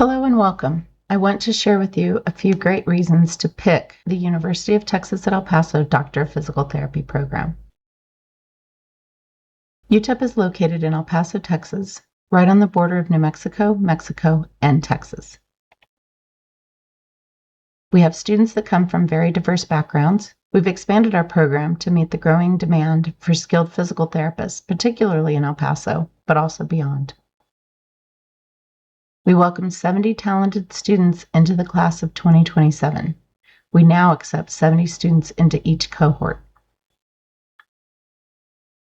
Hello and welcome. I want to share with you a few great reasons to pick the University of Texas at El Paso Doctor of Physical Therapy program. UTEP is located in El Paso, Texas, right on the border of New Mexico, Mexico, and Texas. We have students that come from very diverse backgrounds. We've expanded our program to meet the growing demand for skilled physical therapists, particularly in El Paso, but also beyond. We welcomed 70 talented students into the class of 2027. We now accept 70 students into each cohort.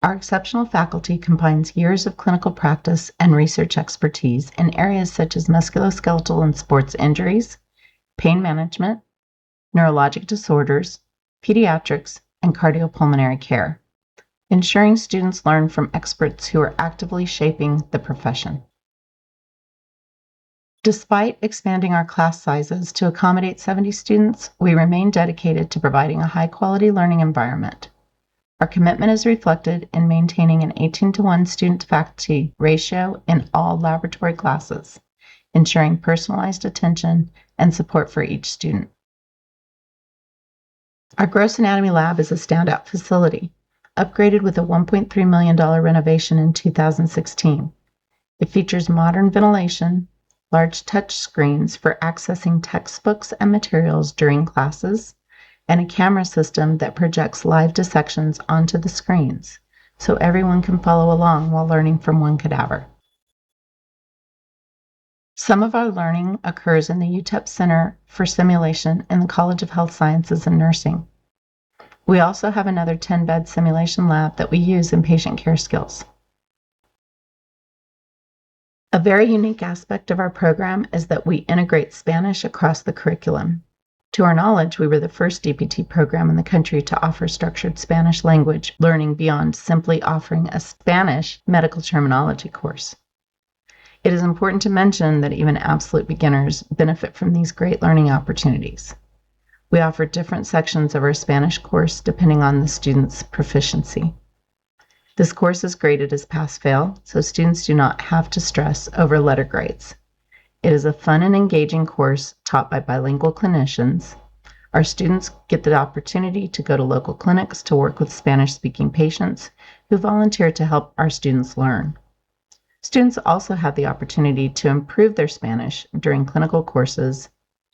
Our exceptional faculty combines years of clinical practice and research expertise in areas such as musculoskeletal and sports injuries, pain management, neurologic disorders, pediatrics, and cardiopulmonary care, ensuring students learn from experts who are actively shaping the profession. Despite expanding our class sizes to accommodate 70 students, we remain dedicated to providing a high-quality learning environment. Our commitment is reflected in maintaining an 18-to-1 student-to-faculty ratio in all laboratory classes, ensuring personalized attention and support for each student. Our gross anatomy lab is a standout facility, upgraded with a $1.3 million renovation in 2016. It features modern ventilation, large touch screens for accessing textbooks and materials during classes, and a camera system that projects live dissections onto the screens, so everyone can follow along while learning from one cadaver. Some of our learning occurs in the UTEP Center for Simulation in the College of Health Sciences and Nursing. We also have another 10-bed simulation lab that we use in patient care skills. A very unique aspect of our program is that we integrate Spanish across the curriculum. To our knowledge, we were the first DPT program in the country to offer structured Spanish language learning beyond simply offering a Spanish medical terminology course. It is important to mention that even absolute beginners benefit from these great learning opportunities. We offer different sections of our Spanish course depending on the student's proficiency. This course is graded as pass-fail, so students do not have to stress over letter grades. It is a fun and engaging course taught by bilingual clinicians. Our students get the opportunity to go to local clinics to work with Spanish-speaking patients who volunteer to help our students learn. Students also have the opportunity to improve their Spanish during clinical courses,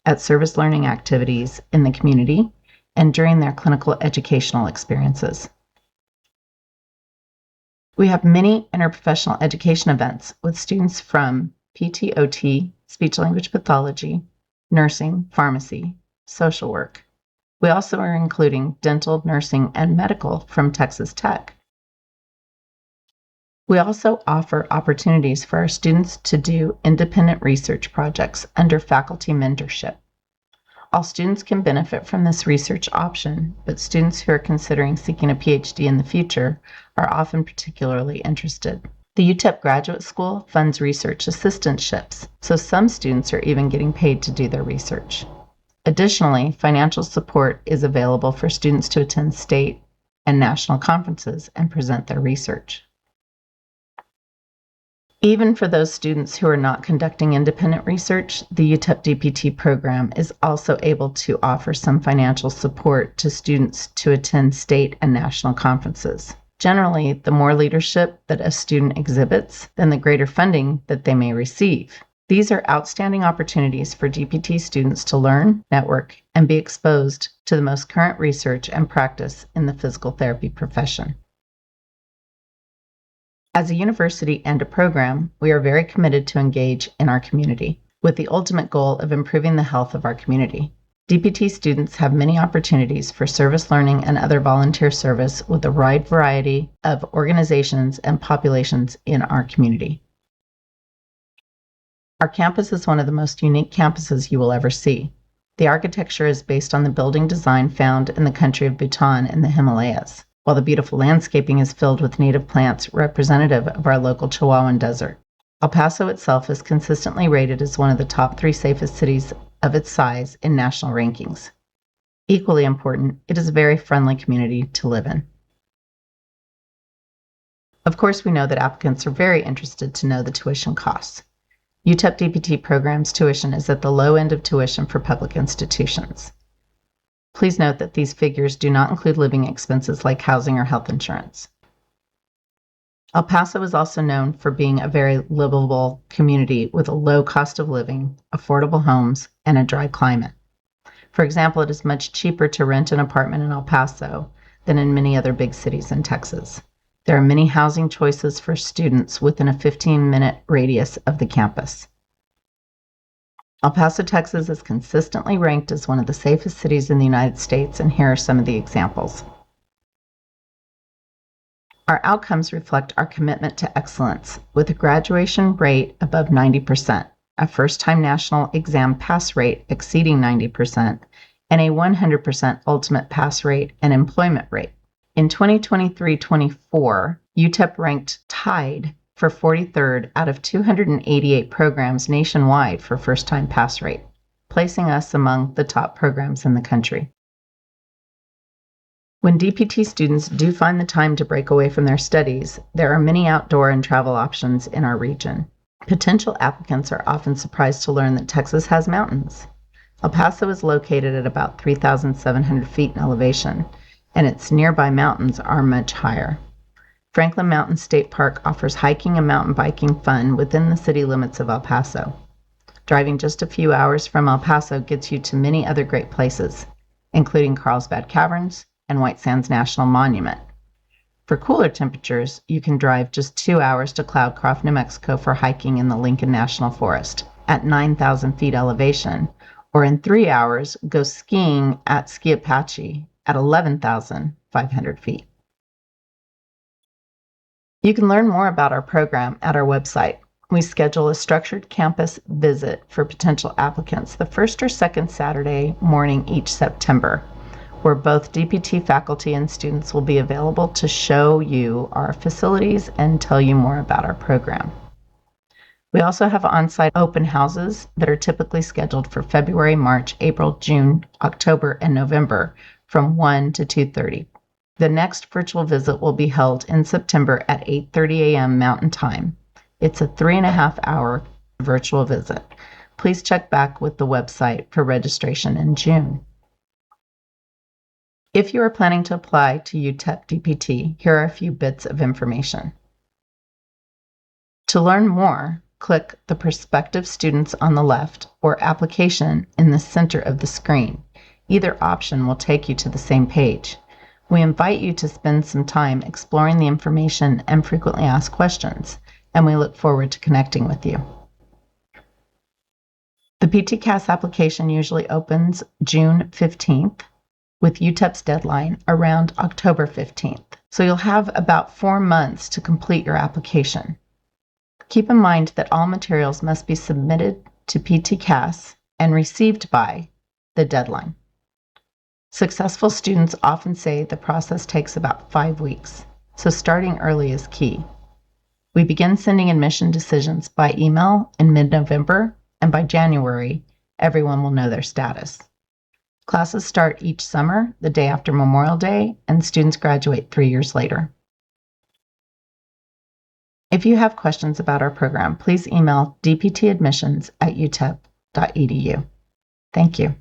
at service learning activities in the community, and during their clinical educational experiences. We have many interprofessional education events with students from PT/OT, speech-language pathology, nursing, pharmacy, social work. We also are including dental, nursing, and medical from Texas Tech. We also offer opportunities for our students to do independent research projects under faculty mentorship. All students can benefit from this research option, but students who are considering seeking a PhD in the future are often particularly interested. The UTEP Graduate School funds research assistantships, so some students are even getting paid to do their research. Additionally, financial support is available for students to attend state and national conferences and present their research. Even for those students who are not conducting independent research, the UTEP DPT program is also able to offer some financial support to students to attend state and national conferences. Generally, the more leadership that a student exhibits, then the greater funding that they may receive. These are outstanding opportunities for DPT students to learn, network, and be exposed to the most current research and practice in the physical therapy profession. As a university and a program, we are very committed to engage in our community, with the ultimate goal of improving the health of our community. DPT students have many opportunities for service learning and other volunteer service with a wide variety of organizations and populations in our community. Our campus is one of the most unique campuses you will ever see. The architecture is based on the building design found in the country of Bhutan in the Himalayas, while the beautiful landscaping is filled with native plants representative of our local Chihuahuan desert. El Paso itself is consistently rated as one of the top 3 safest cities of its size in national rankings. Equally important, it is a very friendly community to live in. Of course, we know that applicants are very interested to know the tuition costs. UTEP DPT program's tuition is at the low end of tuition for public institutions. Please note that these figures do not include living expenses like housing or health insurance. El Paso is also known for being a very livable community with a low cost of living, affordable homes, and a dry climate. For example, it is much cheaper to rent an apartment in El Paso than in many other big cities in Texas. There are many housing choices for students within a 15-minute radius of the campus. El Paso, Texas is consistently ranked as one of the safest cities in the United States, and here are some of the examples. Our outcomes reflect our commitment to excellence, with a graduation rate above 90%, a first-time national exam pass rate exceeding 90%, and a 100% ultimate pass rate and employment rate. In 2023-24, UTEP ranked tied for 43rd out of 288 programs nationwide for first-time pass rate, placing us among the top programs in the country. When DPT students do find the time to break away from their studies, there are many outdoor and travel options in our region. Potential applicants are often surprised to learn that Texas has mountains. El Paso is located at about 3,700 feet in elevation, and its nearby mountains are much higher. Franklin Mountain State Park offers hiking and mountain biking fun within the city limits of El Paso. Driving just a few hours from El Paso gets you to many other great places, including Carlsbad Caverns and White Sands National Monument. For cooler temperatures, you can drive just 2 hours to Cloudcroft, New Mexico for hiking in the Lincoln National Forest at 9,000 feet elevation, or in 3 hours, go skiing at Ski Apache at 11,500 feet. You can learn more about our program at our website. We schedule a structured campus visit for potential applicants the first or second Saturday morning each September, where both DPT faculty and students will be available to show you our facilities and tell you more about our program. We also have on-site open houses that are typically scheduled for February, March, April, June, October, and November from 1 to 2:30. The next virtual visit will be held in September at 8:30 a.m. Mountain Time. It's a 3.5-hour virtual visit. Please check back with the website for registration in June. If you are planning to apply to UTEP DPT, here are a few bits of information. To learn more, click the Prospective Students on the left or Application in the center of the screen. Either option will take you to the same page. We invite you to spend some time exploring the information and frequently asked questions, and we look forward to connecting with you. The PTCAS application usually opens June 15th, with UTEP's deadline around October 15th. So you'll have about 4 months to complete your application. Keep in mind that all materials must be submitted to PTCAS and received by the deadline. Successful students often say the process takes about 5 weeks, so starting early is key. We begin sending admission decisions by email in mid-November, and by January, everyone will know their status. Classes start each summer, the day after Memorial Day, and students graduate 3 years later. If you have questions about our program, please email dptadmissions@utep.edu. Thank you.